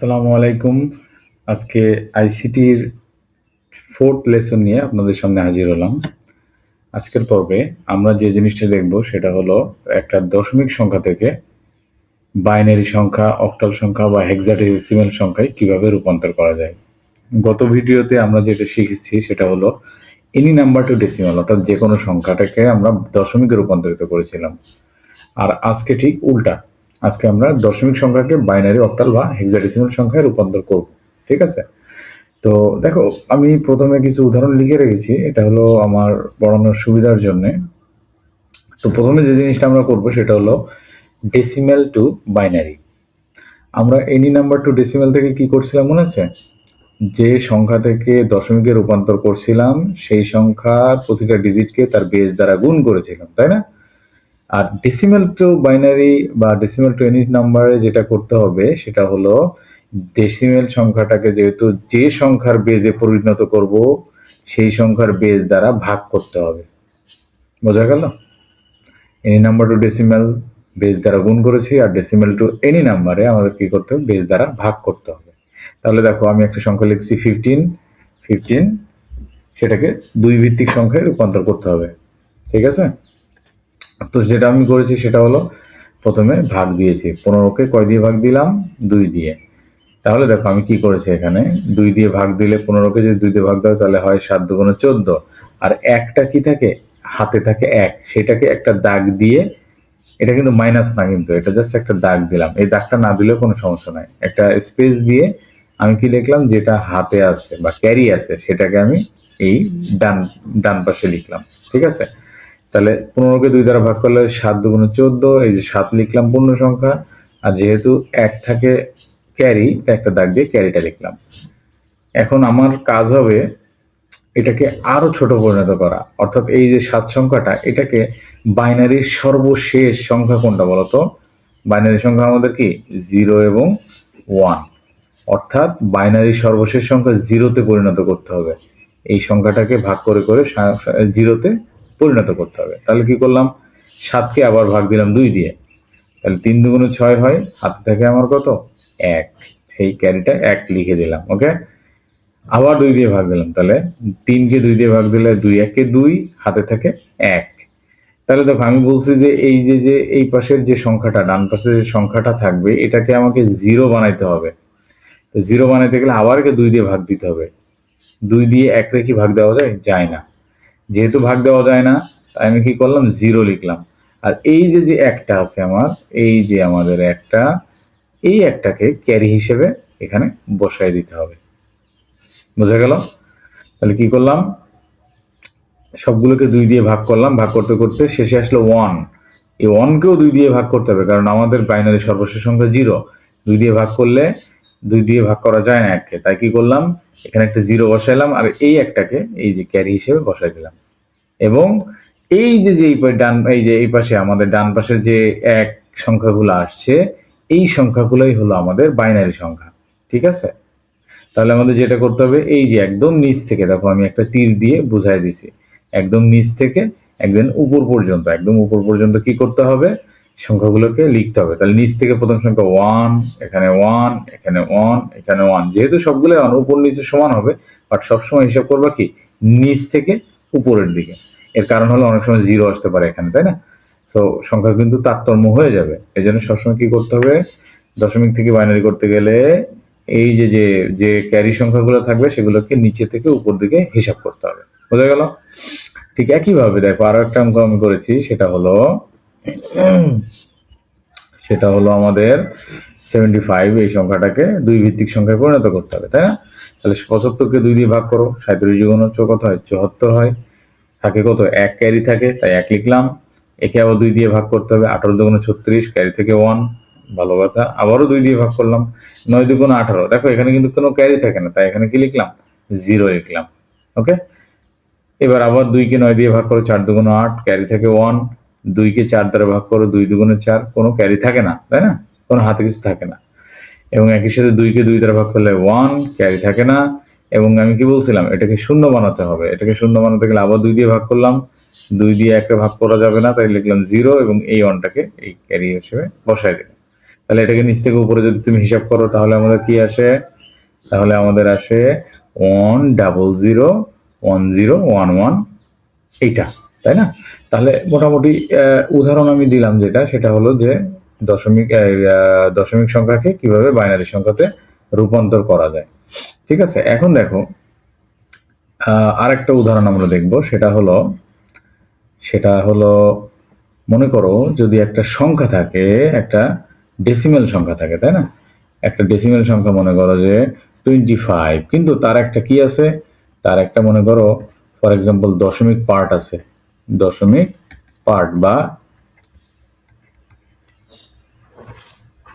আসসালামু আলাইকুম। আজকে আইসিটির 4th লেসন নিয়ে আপনাদের সামনে হাজির হলাম। আজকের পর্বে আমরা যে জিনিসটা দেখব সেটা হলো একটা দশমিক সংখ্যা থেকে বাইনারি সংখ্যা, অক্টাল সংখ্যা বা হেক্সাডেসিমাল সংখ্যায় কিভাবে রূপান্তর করা যায়। গত ভিডিওতে আমরা যেটা শিখেছি সেটা হলো এনি নাম্বার টু ডেসিমাল, অর্থাৎ যে কোনো সংখ্যাটাকে আমরা দশমিকে রূপান্তরিত করেছিলাম। আর আজকে ঠিক উল্টা, আজকে আমরা দশমিক সংখ্যাকে বাইনারি, অক্টাল বা হেক্সাডেসিমাল সংখ্যায় রূপান্তর করব। ঠিক আছে? তো দেখো, আমি প্রথমে কিছু উদাহরণ লিখে রেখেছি, এটা হলো আমার পড়ানোর সুবিধার জন্য। তো প্রথমে যে জিনিসটা আমরা করব সেটা হলো ডেসিমাল টু বাইনারি। আমরা এনি নাম্বার টু ডেসিমাল থেকে কি করছিলাম মনে আছে? যে সংখ্যা থেকে দশমিকে রূপান্তর করছিলাম সেই সংখ্যার প্রতিটা ডিজিটকে তার বেস দ্বারা গুণ করেছিলাম, তাই না? আর ডেসিমাল টু বাইনারি বা ডেসিমাল টু এনি নাম্বারে যেটা করতে হবে সেটা হলো ডেসিমাল সংখ্যাটাকে যেহেতু যে সংখ্যার বেজে পরিণত করব সেই সংখ্যার বেজ দ্বারা ভাগ করতে হবে। বোঝা গেল? Any number two decimal base দ্বারা গুণ করেছি, আর ডেসিমাল টু এনি নাম্বারে আমাদের কি করতে হবে? বেজ দ্বারা ভাগ করতে হবে। তাহলে দেখো, আমি একটা সংখ্যা লিখছি 15, সেটাকে দুই ভিত্তিক সংখ্যায় রূপান্তর করতে হবে। ঠিক আছে? তো যেটা আমি করেছি সেটা হলো প্রথমে ভাগ দিয়েছি, 15কে কয় দিয়ে ভাগ দিলাম? 2 দিয়ে। তাহলে দেখো আমি কি করেছি, এখানে 2 দিয়ে ভাগ দিলে 15কে যদি 2 দিয়ে ভাগ দাও তাহলে হয় 7 দুগুণে 14, আর একটা কি থাকে? হাতে থাকে 1, সেটাকে একটা দাগ দিয়ে, এটা কিন্তু মাইনাস না, কিন্তু এটা জাস্ট একটা দাগ দিলাম। এই দাগটা না দিলেও কোনো সমস্যা নাই, একটা স্পেস দিয়ে আমি কি লিখলাম, যেটা হাতে আছে বা ক্যারি আছে সেটাকে আমি এই ডান ডান পাশে লিখলাম। ঠিক আছে? তাহলে 15কে 2 দ্বারা ভাগ করলে 7 দুগুণে 14, এই যে 7 লিখলাম পূর্ণ সংখ্যা, আর যেহেতু 1 থাকে ক্যারি, তাই একটা দাগ দিয়ে ক্যারিটা লিখলাম। এখন আমার কাজ হবে এটাকে আরো ছোট পরিণত করা, অর্থাৎ এই যে 7 সংখ্যাটা, এটাকে বাইনারির সর্বশেষ সংখ্যা কোনটা বলতো? বাইনারি সংখ্যা আমাদের কি 0 এবং 1, অর্থাৎ বাইনারি সর্বশেষ সংখ্যা 0-তে পরিণত করতে হবে। এই সংখ্যাটাকে ভাগ করে করে 0-তে পরিণত করতে হবে। তাহলে কি করলাম, 7কে আবার ভাগ দিলাম 2 দিয়ে, তাহলে 3 দুগুণে 6 হয়, হাতে থাকে আমার কত? 1, সেই ক্যারিটা 1 লিখে দিলাম। ওকে, আবার 2 দিয়ে ভাগ দিলাম, তাহলে 3কে 2 দিয়ে ভাগ দিলে 2 1-এ 2, হাতে থাকে 1। তাহলে দেখো আমি বলছি যে এই যে এই পাশের যে সংখ্যাটা, ডান পাশের যে সংখ্যাটা থাকবে, এটাকে আমাকে 0 বানাইতে হবে। তো 0 বানাইতে গেলে আবার 2 দিয়ে ভাগ দিতে হবে। 2 দিয়ে 1 রে কি ভাগ দেওয়া যায়? যায় না। যেহেতু ভাগ দেওয়া যায় না, তাই আমি কি করলাম? 0 লিখলাম। আর এই যে একটা আছে আমার, এই যে আমাদের একটা, এই একটাকে ক্যারি হিসেবে এখানে বসাই দিতে হবে। বোঝা গেল? তাহলে কি করলাম, সবগুলোকে 2 দিয়ে ভাগ করলাম, ভাগ করতে করতে শেষে আসলো 1। এই 1কেও 2 দিয়ে ভাগ করতে হবে, কারণ আমাদের বাইনারি সর্বশেষ সংখ্যা 0। 2 দিয়ে ভাগ করলে 2 দিয়ে ভাগ করা যায় না এককে, তাই কি করলাম, এখানে একটা 0 বসাইলাম, আর এই একটাকে এই যে ক্যারি হিসেবে বসাই দিলাম। এবং এই যে এই পাশে আমাদের ডান পাশে যে এক সংখ্যাগুলো আসছে, এই সংখ্যাগুলোই হলো আমাদের বাইনারি সংখ্যা। ঠিক আছে? তাহলে আমাদের যেটা করতে হবে, এই যে একদম নিচ থেকে, দেখো আমি একটা তীর দিয়ে বুঝাই দিছি, একদম নিচ থেকে একদম উপর পর্যন্ত, একদম উপর পর্যন্ত কি করতে হবে? সংখ্যাগুলোকে লিখতে হবে। তাহলে নিচ থেকে প্রথম সংখ্যা 1, এখানে 1, এখানে 1, এখানে 1, যেহেতু সবগুলো উপর নিচে সমান হবে, বাট সবসময় হিসাব করবা কি নিচ থেকে উপরের দিকে। এর কারণ হলো অনেক সময় 0 আসতে পারে এখানে, তাই না? সো সংখ্যা কিন্তু তারতম্য হয়ে যাবে। এই জন্য সবসময় কি করতে হবে, দশমিক থেকে বাইনারি করতে গেলে এই যে যে যে ক্যারি সংখ্যাগুলো থাকবে সেগুলোকে নিচে থেকে উপর দিকে হিসাব করতে হবে। বোঝা গেল? ঠিক একইভাবে দেখো আরো একটা অঙ্ক আমি করেছি, সেটা হলো আমাদের 75, এই সংখ্যাটাকে 2 ভিত্তিক সংখ্যায় পরিণত করতে হবে, তাই না? তাহলে 75কে 2 দিয়ে ভাগ করো, 37 গুণ কত হয়? 74 হয়। থাকে কত? 1 ক্যারি থাকে, তাই 1 লিখলাম। একে আবার 2 দিয়ে ভাগ করতে হবে, 18 দুগুণ 36, ক্যারি থেকে 1, ভালো কথা। আবারও 2 দিয়ে ভাগ করলাম, 9 দুগুণ 18। দেখো এখানে কিন্তু কোনো ক্যারি থাকে না, তাই এখানে কি লিখলাম? 0 লিখলাম। ওকে, এবার আবার 2কে 9 দিয়ে ভাগ করো, 4 দুগুণ 8, ক্যারি থেকে 1। 2কে 4 দ্বারা ভাগ করো, 2 দুগুণে 4, কোনো ক্যারি থাকে না, তাই না? কোনো হাতে কিছু থাকে না। এবং একই সাথে 2কে 2 দ্বারা ভাগ করলে 1, ক্যারি থাকে না। এবং আমি কি বলছিলাম, এটাকে শূন্য বানাতে হবে। এটাকে শূন্য বানাতে গেলে আবার 2 দিয়ে ভাগ করলাম, 2 দিয়ে 1 ভাগ করা যাবে না, তাই লিখলাম 0, এবং এই 1টাকে এই ক্যারি হিসেবে বসাই দিলাম। তাহলে এটাকে নিচ থেকে উপরে যদি তুমি হিসাব করো তাহলে আমাদের কি আসে, তাহলে আমাদের আসে 1001011 এইটা, তাই না? তাহলে মোটামুটি উদাহরণ আমি দিলাম যেটা, সেটা হলো যে দশমিক সংখ্যাকে কিভাবে বাইনারি সংখ্যাতে রূপান্তর করা যায়। ঠিক আছে, এখন দেখো আরেকটা উদাহরণ আমরা দেখব, সেটা হলো মনে করো যদি একটা সংখ্যা থাকে, একটা ডেসিমেল সংখ্যা থাকে, তাই না? একটা ডেসিমেল সংখ্যা মনে করো যে 25, কিন্তু তার একটা কি আছে, তার একটা মনে করো ফর এক্সাম্পল দশমিক পার্ট আছে, দশমিক পার্ট বা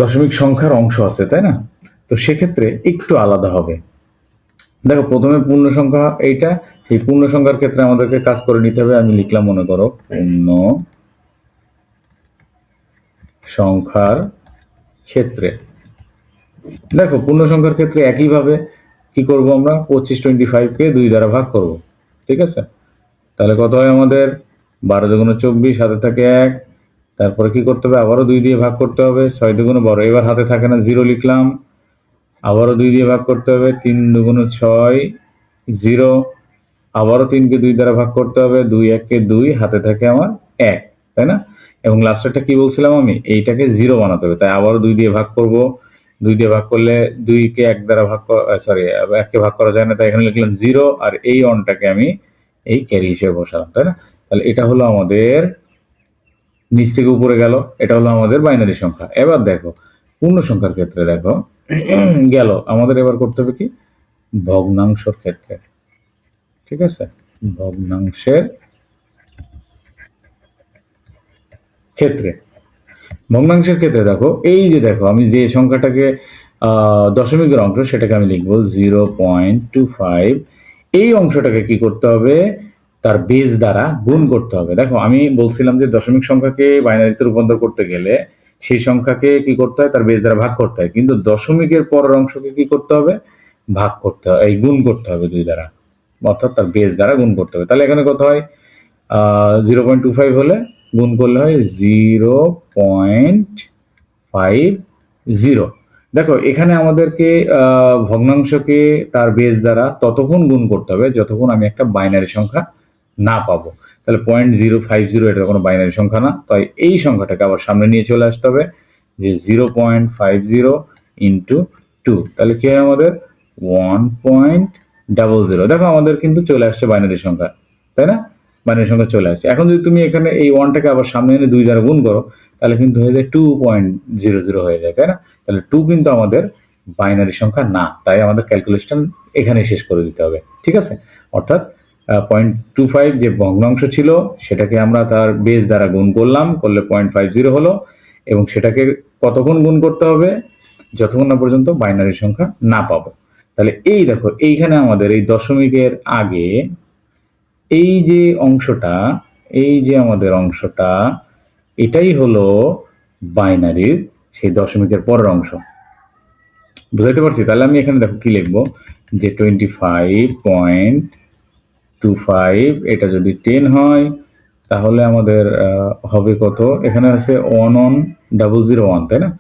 দশমিক সংখ্যার অংশ আছে, তাই না? তো সেক্ষেত্রে একটু আলাদা হবে। দেখো প্রথমে পূর্ণ সংখ্যা এইটা, এই পূর্ণ সংখ্যার ক্ষেত্রে আমাদেরকে কাজ করে নিতে হবে। আমি লিখলাম মনে করো পূর্ণ সংখ্যার ক্ষেত্রে, দেখো পূর্ণ সংখ্যার ক্ষেত্রে একইভাবে কি করব আমরা, 25-25কে 2 দ্বারা ভাগ করব। ঠিক আছে, তাহলে কত হয় আমাদের, 12 দুগুণ 24, হাতে থাকে 1, তারপরে কি করতে হবে, আবারও 2 দিয়ে ভাগ করতে হবে, 6 দুগুণ 12, এবার হাতে থাকে না, 0 লিখলাম, আবারও 2 দিয়ে ভাগ করতে হবে, 3 দুগুণ 6, 0, আবারও 3কে 2 দ্বারা ভাগ করতে হবে, 2 1কে 2, হাতে থাকে আমার 1, তাই না? এবং লাস্টেরটা কি বলছিলাম আমি, এইটাকে 0 বানাতে হবে, তাই আবারও 2 দিয়ে ভাগ করব, 2 দিয়ে ভাগ করলে 2কে 1 দ্বারা ভাগ, সরি 1কে ভাগ করা যায় না, তাই এখানে লিখলাম 0, আর এই অনটাকে আমি এই ক্যারি হিসেবে বসালাম, তাই না? তাহলে এটা হলো আমাদের নিচ থেকে উপরে গেল, এটা হলো আমাদের বাইনারি সংখ্যা। এবার দেখো পূর্ণ সংখ্যার ক্ষেত্রে দেখো গেল, আমাদের এবার করতে হবে কি, ভগ্নাংশের ক্ষেত্রে। ঠিক আছে, ভগ্নাংশের ক্ষেত্রে, ভগ্নাংশের ক্ষেত্রে দেখো এই যে দেখো আমি যে সংখ্যাটাকে দশমিকের অংশ সেটাকে আমি লিখবো 0.25, এই অংশটাকে কি করতে হবে, তার বেস দ্বারা গুণ করতে হবে। দেখো আমি বলছিলাম যে দশমিক সংখ্যাকে বাইনারিতে রূপান্তর করতে গেলে সেই সংখ্যাকে কি করতে হয়, তার বেস দ্বারা ভাগ করতে হয়, কিন্তু দশমিকের পরের অংশকে কি করতে হবে, ভাগ করতে হবে, এই গুণ করতে হবে 2 দ্বারা, অর্থাৎ তার বেস দ্বারা গুণ করতে হবে। তাহলে এখানে কত হয়, 0.25 হলে গুণ করলে হয় 0.50। দেখো এখানে আমাদেরকে ভগ্নাংশকে তার বেস দ্বারা ততক্ষণ গুণ করতে হবে যতক্ষণ আমি একটা বাইনারি সংখ্যা না পাবো। তাহলে 0.050 এটা কোনো বাইনারি সংখ্যা না, তাই এই সংখ্যাটাকে আবার সামনে নিয়ে চলে আসতে হবে যে 0.50 ইন্টু 2, তাহলে কি হয় আমাদের 1.00। দেখো আমাদের কিন্তু চলে আসছে বাইনারি সংখ্যা, তাই না? বাইনারি সংখ্যা চলে আসছে। এখন যদি তুমি এখানে এই 1টাকে আবার সামনে এনে 2 দ্বারা গুণ করো তাহলে কিন্তু হয়ে যায় 2.00 হয়ে যায়, তাই না? তাহলে 2 কিন্তু আমাদের বাইনারি সংখ্যা না, তাই আমাদের ক্যালকুলেশন এখানেই শেষ করে দিতে হবে। ঠিক আছে, অর্থাৎ 0.25 যে ভগ্নাংশ ছিল সেটাকে আমরা তার বেস দ্বারা গুণ করলাম, করলে 0.50 হলো, এবং সেটাকে কতক্ষণ গুণ করতে হবে, যতক্ষণ না পর্যন্ত বাইনারি সংখ্যা না পাবো। তাহলে এই দেখো এইখানে আমাদের এই দশমিকের আগে এই যে অংশটা, এই যে আমাদের অংশটা, এটাই হলো বাইনারির সেই দশমিকের পরের অংশ। বুঝাইতে পারছি? তাহলে আমি এখানে দেখো কি লিখবো, যে 25.25 এটা যদি 10 হয় তাহলে আমাদের হবে কত, এখানে আছে 11001, তাই না?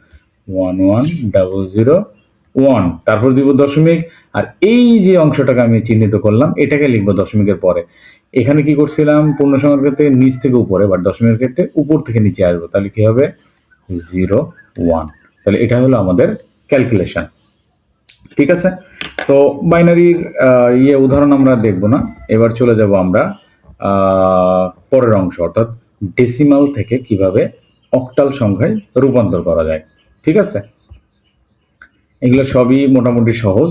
11001, তারপর দিব দশমিক, আর এই যে অংশটাকে আমি চিহ্নিত করলাম এটাকে লিখবো দশমিকের পরে। এখানে কি করছিলাম, পূর্ণ সংখ্যার ক্ষেত্রে নিচ থেকে উপরে, বাট দশমিকের ক্ষেত্রে উপর থেকে নিচে আসবো, তাহলে কি হবে 01। তাহলে এটা হলো আমাদের ক্যালকুলেশন। ঠিক আছে, তো বাইনারির উদাহরণ আমরা দেখব না, এবার চলে যাব আমরা পরের অংশ, অর্থাৎ ডেসিমাল থেকে কিভাবে অক্টাল সংখ্যায় রূপান্তর করা যায়। ঠিক আছে, এগুলো সবই মোটামুটি সহজ,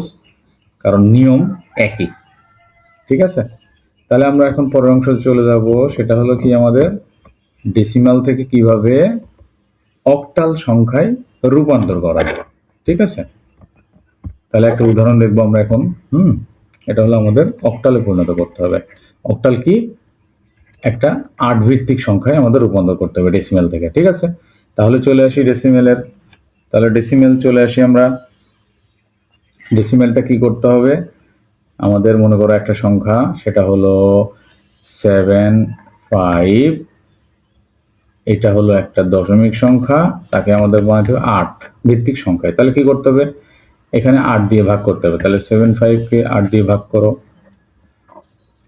কারণ নিয়ম একই। ঠিক আছে, তাহলে আমরা এখন পরের অংশ চলে যাব, সেটা হলো কি আমাদের ডেসিমাল থেকে কিভাবে অক্টাল সংখ্যায় রূপান্তর করা যায়। ঠিক আছে, তাহলে একটা উদাহরণ দেখবো আমরা এখন। এটা হলো আমাদের অক্টালে পরিণত করতে হবে। অক্টাল কি, একটা 8 ভিত্তিক সংখ্যায় আমাদের রূপান্তর করতে হবে ডেসিমেল থেকে। ঠিক আছে, তাহলে চলে আসি ডেসিমেলের, তাহলে ডেসিমেল চলে আসি আমরা। ডেসিমেলটা কি করতে হবে, আমাদের মনে করো একটা সংখ্যা, সেটা হলো 75, এটা হলো একটা দশমিক সংখ্যা, তাকে আমাদের বানাতে হবে 8 ভিত্তিক সংখ্যায়। তাহলে কি করতে হবে, এখানে 8 দিয়ে ভাগ করতে হবে। তাহলে 75 কে 8 দিয়ে ভাগ করো,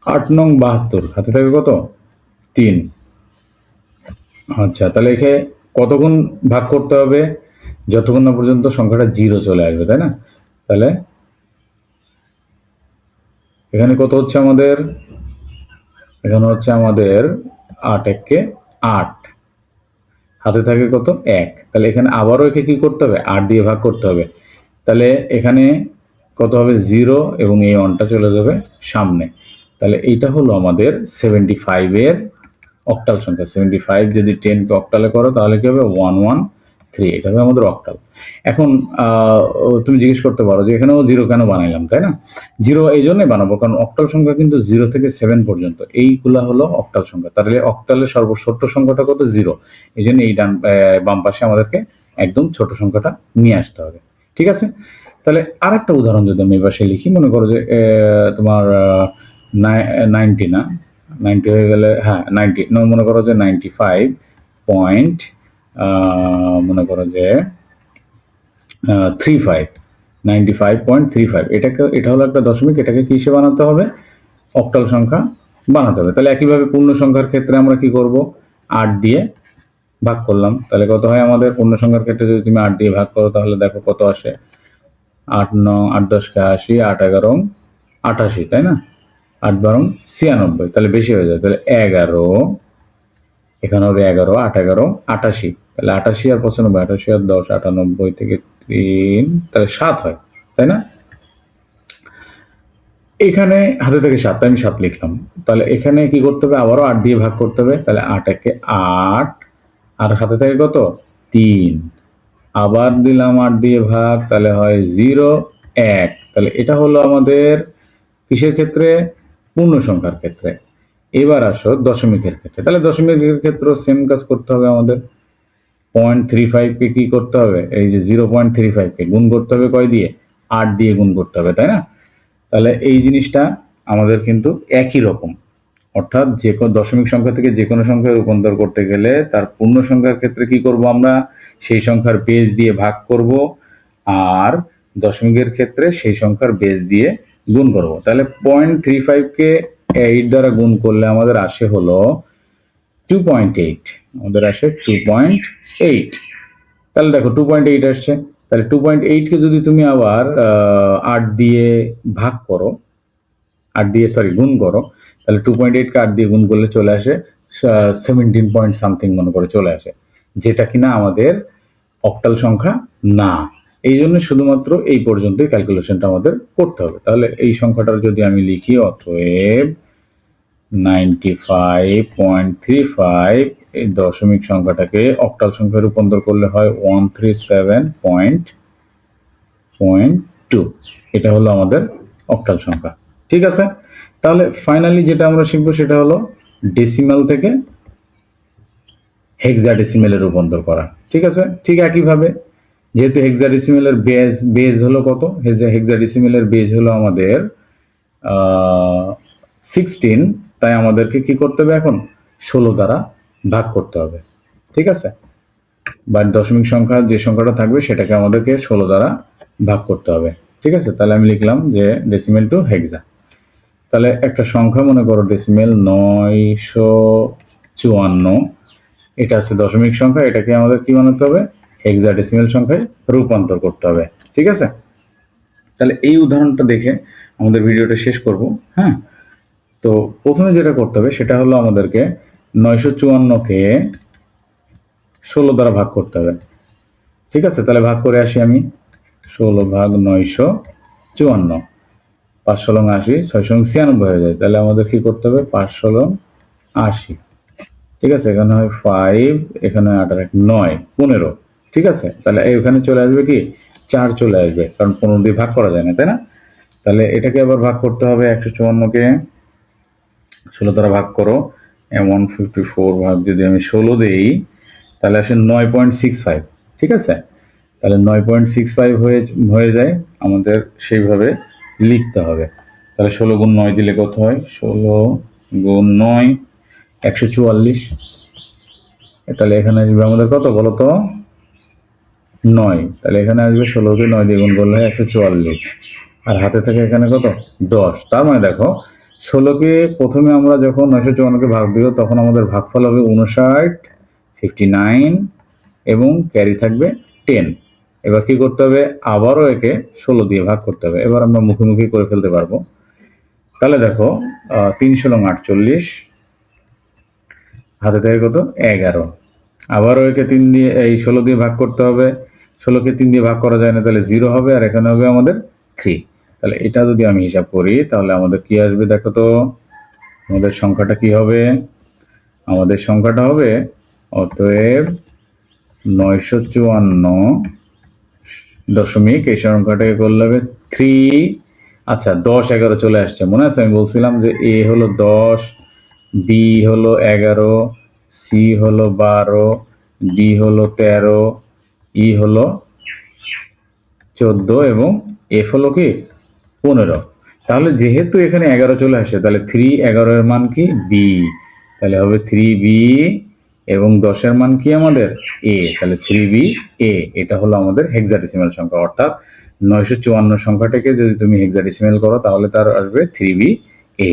8 নং 72, হাতে থাকে কত 3। আচ্ছা, তাহলে এখানে কতক্ষণ ভাগ করতে হবে, যতক্ষণ না পর্যন্ত সংখ্যাটা 0 চলে আসবে, তাই না? তাহলে এখানে কত হচ্ছে আমাদের, এখানে হচ্ছে আমাদের 8 একে 8, হাতে থাকে কত 1। তাহলে এখানে আবারও একে কি করতে হবে, 8 দিয়ে ভাগ করতে হবে। তাহলে এখানে কত হবে 0 এবং এই 1টা চলে যাবে সামনে। তাহলে এইটা হলো আমাদের 75 এর অক্টাল সংখ্যা। 75 যদি 10 কে অক্টালে করো তাহলে কি হবে 113, এটা হবে আমাদের অক্টাল। এখন তুমি জিজ্ঞেস করতে পারো যে এখানেও 0 কেন বানাইলাম, তাই না? 0 এই জন্যই বানাবো কারণ অক্টাল সংখ্যা কিন্তু 0 থেকে 7 পর্যন্ত, এইগুলা হলো অক্টাল সংখ্যা। তাহলে অক্টালের সর্বছোট সংখ্যাটা কত 0, এই জন্য এই বাম পাশে আমাদেরকে একদম ছোট সংখ্যাটা নিয়ে আসতে হবে। ঠিক আছে, তাহলে আর একটা উদাহরণ যদি আমি এই পাশে লিখি, মনে করো যে তোমার 90 না, 90 হয়ে গেলে, হ্যাঁ 90, মনে করো যে 95 পয়েন্ট, মনে করো যে 35, 95.35, এটা হলো একটা দশমিক, এটাকে কি হিসেবে বানাতে হবে, অক্টাল সংখ্যা বানাতে হবে। তাহলে একইভাবে পূর্ণ সংখ্যার ক্ষেত্রে আমরা কি করব, 8 দিয়ে ভাগ করলাম। তাহলে কত হয় আমাদের পূর্ণ সংখ্যার ক্ষেত্রে, যদি তুমি 8 দিয়ে ভাগ করো তাহলে দেখো কত আসে, 8 9 8 10 কে 80, 8 11 88, তাই না? 8 12 96, তাহলে বেশি হয়ে যায়। তাহলে 11, এখানে হবে 11, 8 11 88, তাহলে 88 আর 95, 88 আর 10 98 থেকে 3, তাহলে 7 হয়, তাই না? এখানে হাতে থেকে 7, আমি 7 লিখলাম। তাহলে এখানে কি করতে হবে, আবারও 8 দিয়ে ভাগ করতে হবে। তাহলে 8 একে 8, আর হাতে থেকে কত 3, আবার দিলাম 8 দিয়ে ভাগ, তাহলে হয় 0 1। তাহলে এটা হলো আমাদের কিসের ক্ষেত্রে, পূর্ণ সংখ্যার ক্ষেত্রে। এবার আসো দশমিকের ক্ষেত্রে। তাহলে দশমিকের ক্ষেত্রে সেম কাজ করতে হবে আমাদের। 0.35 কে কি করতে হবে, এই যে 0.35 কে গুণ করতে হবে কয় দিয়ে, 8 দিয়ে গুণ করতে হবে, তাই না? তাহলে এই জিনিসটা আমাদের কিন্তু একই রকম, অর্থাৎ যে কোনো দশমিক সংখ্যা থেকে যে কোনো সংখ্যায় রূপান্তর করতে গেলে তার পূর্ণ সংখ্যার ক্ষেত্রে কি করব, আমরা সেই সংখ্যার বেজ দিয়ে ভাগ করব, আর দশমিকের ক্ষেত্রে সেই সংখ্যার বেজ দিয়ে গুণ করব। তাহলে 0.35 কে 8 দ্বারা গুণ করলে আমাদের আসে হলো 2.8, আমাদের আসে 2.8। তাহলে দেখো 2.8 আসছে। তাহলে 2.8 কে যদি তুমি আবার 8 দিয়ে ভাগ করো, 8 দিয়ে গুণ করো, তাহলে 2.8 কে 8 দিয়ে গুণ করলে চলে আসে 17 পয়েন্ট সামথিং, মনে করে চলে আসে, যেটা কিনা আমাদের অক্টাল সংখ্যা না। এই জন্য শুধুমাত্র এই পর্যন্তই ক্যালকুলেশনটা আমাদের করতে হবে। তাহলে এই সংখ্যাটার যদি আমি লিখি, অতএব 95.35, এই দশমিক সংখ্যাটাকে অক্টাল সংখ্যায় রূপান্তর করলে হয় 137.2, এটা হলো আমাদের অক্টাল সংখ্যা। ঠিক আছে, তাহলে ফাইনালি যেটা আমরা শিখবো সেটা হলো ডেসিমাল থেকে হেক্সাডেসিমেলে রূপান্তর করা। ঠিক আছে, ঠিক একইভাবে যেহেতু হেক্সাডেসিমেলের বেজ হলো কত, হেক্সাডেসিমেলের বেজ হলো আমাদের 16, তাই আমাদেরকে কি করতে হবে, এখন 16 দ্বারা ভাগ করতে হবে। ঠিক আছে, বা দশমিক সংখ্যা যে সংখ্যাটা থাকবে সেটাকে আমাদেরকে 16 দ্বারা ভাগ করতে হবে। ঠিক আছে, তাহলে আমি লিখলাম যে ডেসিমেল টু হেক্সা। তাহলে একটা সংখ্যা মনে করো ডেসিমেল 954, এটা আছে দশমিক সংখ্যা, এটাকে আমাদের কি বানাতে হবে, হেক্সাডেসিমেল সংখ্যায় রূপান্তর করতে হবে। ঠিক আছে, তাহলে এই উদাহরণটা দেখে আমাদের ভিডিওটা শেষ করব। হ্যাঁ, তো প্রথমে যেটা করতে হবে সেটা হলো আমাদেরকে 954কে 16 দ্বারা ভাগ করতে হবে। ঠিক আছে, তাহলে ভাগ করে আসি আমি, 16 ভাগ 954, 5 ষোলং 80, 6 ষোলং 96 হয়ে যায়। তাহলে আমাদের কি করতে হবে, 5 ষোলং 80। ঠিক আছে, এখানে হয় 5, এখানে 8 আর 1 9, 15। ঠিক আছে, তাহলে এখানে চলে আসবে কি 4 চলে আসবে, কারণ 15 দিয়ে ভাগ করা যায় না, তাই না? তাহলে এটাকে আবার ভাগ করতে হবে, 154কে 16 দ্বারা ভাগ করো, 154 ভাগ যদি আমি 16 দেই তাহলে আসে 9.65। ঠিক আছে, তাহলে 9.65 হয়ে যায়, আমাদের সেইভাবে লিখতে হবে। তাহলে 16 গুণ 9 দিলে কত হয়, 16 গুণ 9 144, তাহলে এখানে আসবে আমাদের কত বলো তো, 9। তাহলে এখানে আসবে 16কে 9 দিয়ে গুণ করলে 144, আর হাতে থাকে এখানে কত 10। তার মানে দেখো 16কে প্রথমে আমরা যখন 954কে ভাগ দিব তখন আমাদের ভাগফল হবে 59, 59 এবং ক্যারি থাকবে 10। এবার কি করতে হবে, আবারও একে 16 দিয়ে ভাগ করতে হবে। এবার আমরা মুখোমুখি করে ফেলতে পারবো। তাহলে দেখো 3 × 48, হাতে থাকে কত 11। আবারও একে 3 দিয়ে এই 16 দিয়ে ভাগ করতে হবে। 16কে 3 দিয়ে ভাগ করা যায় না, তাহলে 0 হবে, আর এখানে হবে আমাদের 3। তাহলে এটা যদি আমি হিসাব করি তাহলে আমাদের কি আসবে দেখো তো, আমাদের সংখ্যাটা কি হবে, আমাদের সংখ্যাটা হবে অতএব 954 এই সংখ্যাটাকে করলে হবে 3। আচ্ছা 10 11 চলে আসছে, মনে আছে আমি বলছিলাম যে এ হলো 10, বি হলো 11, সি হলো 12, ডি হলো 13, ই হলো 14 এবং এফ হলো কি 15। তাহলে যেহেতু এখানে 11 চলে আসছে তাহলে 3 11 এর মান কি বি, তাহলে হবে 3বি, এবং 10 এর মান কি আমাদের এ, তাহলে 3বি এ। এটা হলো আমাদের হেক্সাডেসিমাল সংখ্যা, অর্থাৎ 954 সংখ্যাটাকে যদি তুমি হেক্সাডেসিমাল করো তাহলে তার আসবে 3বি এ।